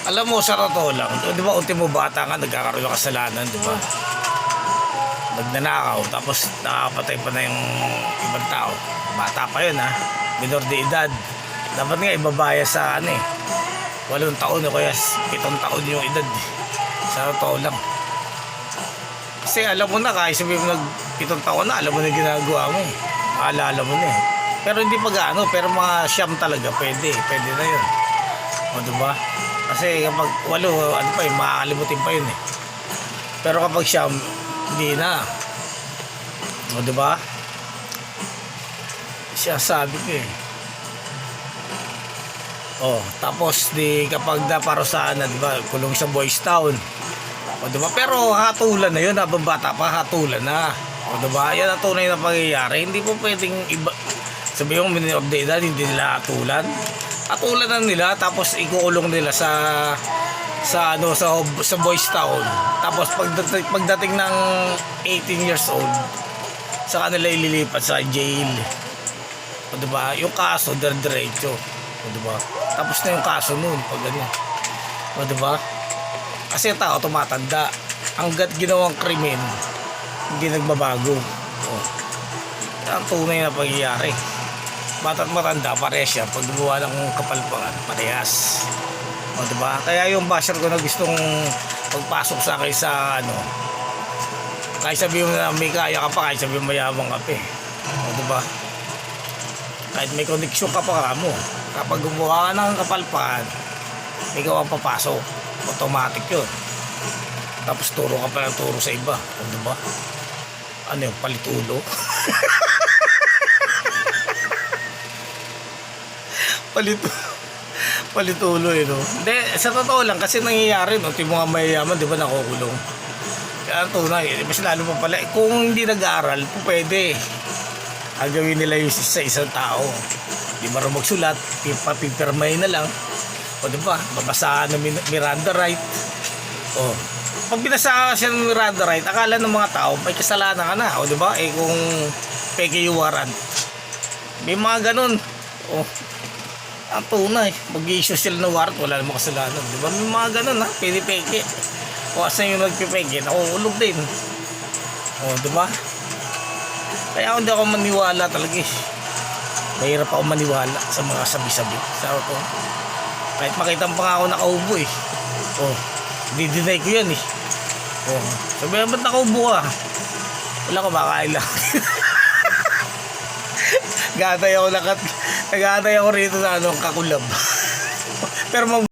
Alam mo, sa totoo lang, di ba, ultimo bata ka, nagkakaroon ng kasalanan, di ba? Nagnanakaw, tapos nakapatay pa na yung ibang tao. Bata pa yun, ha? Minor de edad. Dapat nga ibabaya sa 8 taon o kaya 7 taon yung edad. Sa totoo lang. Kasi alam mo na, kahit sabihin mo 7 taon na, alam mo na ginagawa mo. Maalala mo na . Pero hindi pa gaano, pero mga siyam talaga, pwede na yun. O diba? Kasi kapag 8, makakalimutin pa yun . Pero kapag siyam, hindi na. O diba? Siya sabi ko . Tapos kapag naparusahan na, diba, kulong sa Boys Town. O diba? Pero hatulan na yun, habang bata pa, hatulan na. O diba? Yan ang tunay na pangyayari. Hindi po pwedeng iba. Sabi yung minor de edad, hindi nila hatulan. Hatulan na nila, tapos ikukulong nila sa Boys Town. Tapos pagdating ng 18 years old, sa kanila ililipat sa jail. O diba? Yung kaso, diretso. O diba? Tapos na yung kaso nun, pag ganyan. O diba? Kasi yung tao tumatanda. Hanggat ginawang krimen, hindi nagbabago. Ang tunay na pangyayari. Bata't matanda, parehas siya. Pag gumawa ng kapalpakan, parehas. O diba? Kaya yung basher ko na gustong pagpasok sa akin sa kahit sabihin mo na may kaya ka pa, kahit sabihin mo mayabang ka pa . O diba? Kahit may koneksyon ka pa mo, kapag gumawa ka ng kapalpakan, ikaw ang papasok. Automatic yun. Tapos turo ka pa ng turo sa iba. O diba? Ano yung palitulo? Palitulo no? Hindi, sa totoo lang, kasi nangyayari no, yung mga mayayaman, di ba, nakukulong. Kaya ang tunay, mas lalo pa pala, kung hindi nag-aaral, pwede ang gawin nila yung sa isang tao. Di marunong magsulat, papipirmay na lang. O di ba, babasahan ng Miranda right. Pag binasa siya ng Miranda right, akala ng mga tao may kasalanan ka na. O di ba, kung peke yung warrant, may mga ganun. Ang tunay, mag-i-issue sila ng warrant, wala namang kasalanan. Di ba, may mga ganun peke. O asan yung nagpipeke, nakukulog din. Di ba? Kaya hindi ako maniwala talaga . Mahirap ako maniwala sa mga sabi-sabi. Kahit makita pa nga ako nakaubo . Di-deny ko yan . Sabi na, ba't nakaubo ka? Wala ko, makain lang. Nag-aantay ako rito sa kakulab. Pero